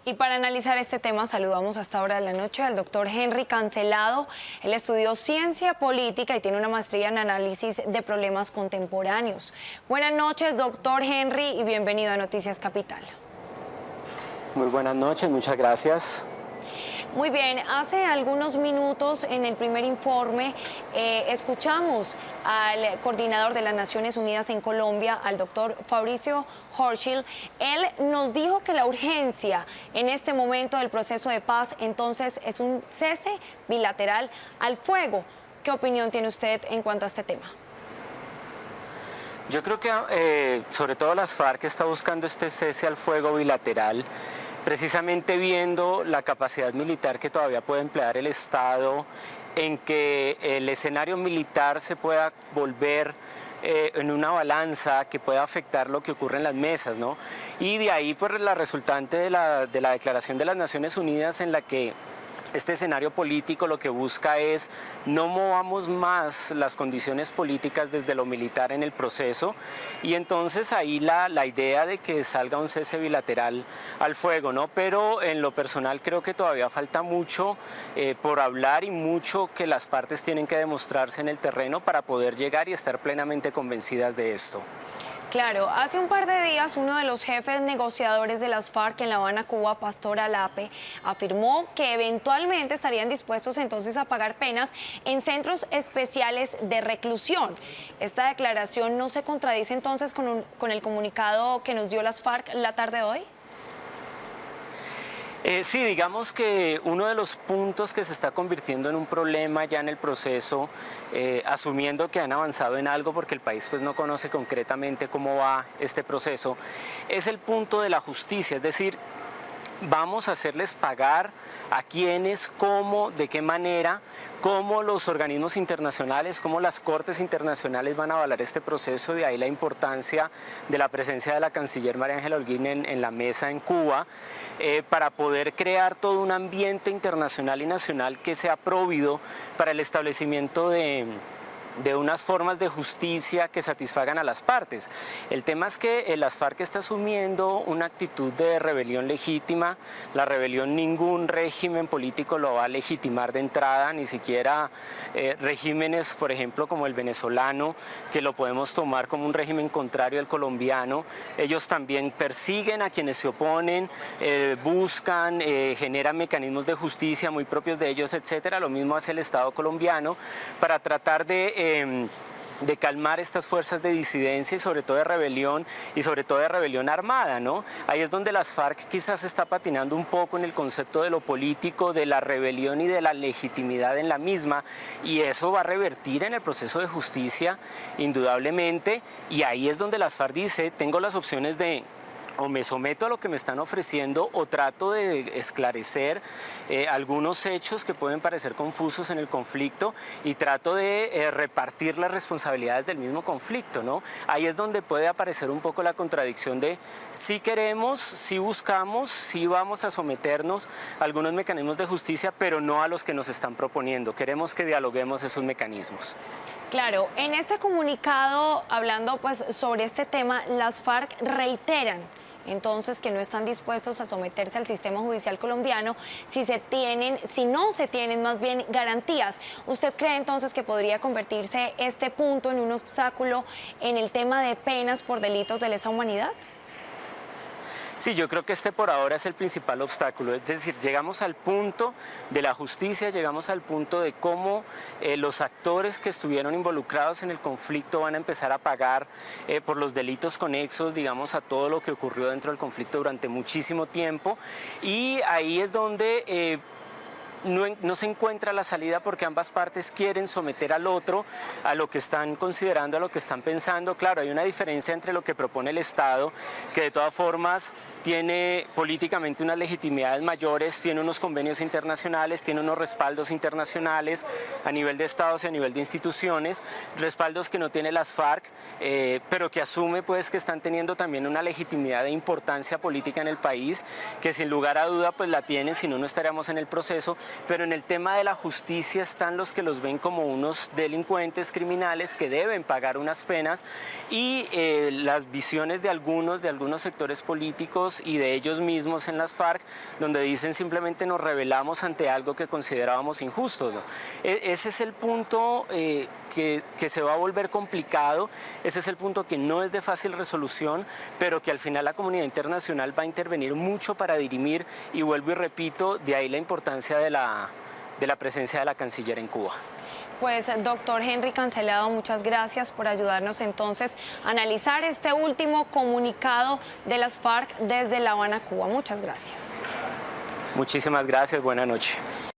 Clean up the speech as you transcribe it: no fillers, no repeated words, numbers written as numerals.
Y para analizar este tema saludamos a esta hora de la noche al doctor Henry Cancelado. Él estudió ciencia política y tiene una maestría en análisis de problemas contemporáneos. Buenas noches, doctor Henry, y bienvenido a Noticias Capital. Muy buenas noches, muchas gracias. Muy bien, hace algunos minutos en el primer informe escuchamos al coordinador de las Naciones Unidas en Colombia, al doctor Fabricio Hochschild. Él nos dijo que la urgencia en este momento del proceso de paz entonces es un cese bilateral al fuego. ¿Qué opinión tiene usted en cuanto a este tema? Yo creo que sobre todo las FARC está buscando este cese al fuego bilateral, precisamente viendo la capacidad militar que todavía puede emplear el Estado, en que el escenario militar se pueda volver en una balanza que pueda afectar lo que ocurre en las mesas, ¿no? Y de ahí pues la resultante de la Declaración de las Naciones Unidas, en la que este escenario político lo que busca es no movamos más las condiciones políticas desde lo militar en el proceso, y entonces ahí la idea de que salga un cese bilateral al fuego, ¿no? Pero en lo personal creo que todavía falta mucho por hablar y mucho que las partes tienen que demostrarse en el terreno para poder llegar y estar plenamente convencidas de esto. Claro, hace un par de días uno de los jefes negociadores de las FARC en La Habana, Cuba, Pastor Alape, afirmó que eventualmente estarían dispuestos entonces a pagar penas en centros especiales de reclusión. ¿Esta declaración no se contradice entonces con el comunicado que nos dio las FARC la tarde de hoy? Sí, digamos que uno de los puntos que se está convirtiendo en un problema ya en el proceso, asumiendo que han avanzado en algo porque el país pues no conoce concretamente cómo va este proceso, es el punto de la justicia, es decir, vamos a hacerles pagar a quiénes, cómo, de qué manera, cómo los organismos internacionales, cómo las cortes internacionales van a avalar este proceso. De ahí la importancia de la presencia de la canciller María Ángela Holguín en la mesa en Cuba, para poder crear todo un ambiente internacional y nacional que sea próvido para el establecimiento de unas formas de justicia que satisfagan a las partes. El tema es que las FARC está asumiendo una actitud de rebelión legítima. La rebelión ningún régimen político lo va a legitimar de entrada, ni siquiera regímenes, por ejemplo, como el venezolano, que lo podemos tomar como un régimen contrario al colombiano. Ellos también persiguen a quienes se oponen, buscan, generan mecanismos de justicia muy propios de ellos, etcétera. Lo mismo hace el Estado colombiano para tratar de calmar estas fuerzas de disidencia y sobre todo de rebelión armada, ¿no? Ahí es donde las FARC quizás está patinando un poco en el concepto de lo político, de la rebelión y de la legitimidad en la misma, y eso va a revertir en el proceso de justicia indudablemente, y ahí es donde las FARC dice, tengo las opciones de o me someto a lo que me están ofreciendo o trato de esclarecer algunos hechos que pueden parecer confusos en el conflicto y trato de repartir las responsabilidades del mismo conflicto, ¿no? Ahí es donde puede aparecer un poco la contradicción de sí queremos, sí buscamos, sí vamos a someternos a algunos mecanismos de justicia, pero no a los que nos están proponiendo. Queremos que dialoguemos esos mecanismos. Claro, en este comunicado, hablando pues sobre este tema, las FARC reiteran entonces que no están dispuestos a someterse al sistema judicial colombiano si no se tienen más bien garantías. ¿Usted cree entonces que podría convertirse este punto en un obstáculo en el tema de penas por delitos de lesa humanidad? Sí, yo creo que este por ahora es el principal obstáculo, es decir, llegamos al punto de la justicia, llegamos al punto de cómo los actores que estuvieron involucrados en el conflicto van a empezar a pagar por los delitos conexos, digamos, a todo lo que ocurrió dentro del conflicto durante muchísimo tiempo, y ahí es donde no se encuentra la salida porque ambas partes quieren someter al otro a lo que están considerando, a lo que están pensando. Claro, hay una diferencia entre lo que propone el Estado, que de todas formas tiene políticamente unas legitimidades mayores, tiene unos convenios internacionales, tiene unos respaldos internacionales a nivel de estados y a nivel de instituciones, respaldos que no tiene las FARC, pero que asume pues que están teniendo también una legitimidad de importancia política en el país, que sin lugar a duda pues la tienen, si no, no estaríamos en el proceso. Pero en el tema de la justicia están los que los ven como unos delincuentes criminales que deben pagar unas penas, y las visiones de algunos sectores políticos grupos y de ellos mismos en las FARC, donde dicen simplemente nos rebelamos ante algo que considerábamos injusto, ¿no? Ese es el punto que se va a volver complicado, ese es el punto que no es de fácil resolución, pero que al final la comunidad internacional va a intervenir mucho para dirimir, y vuelvo y repito, de ahí la importancia de la presencia de la canciller en Cuba. Pues, doctor Henry Cancelado, muchas gracias por ayudarnos entonces a analizar este último comunicado de las FARC desde La Habana, Cuba. Muchas gracias. Muchísimas gracias, buena noche.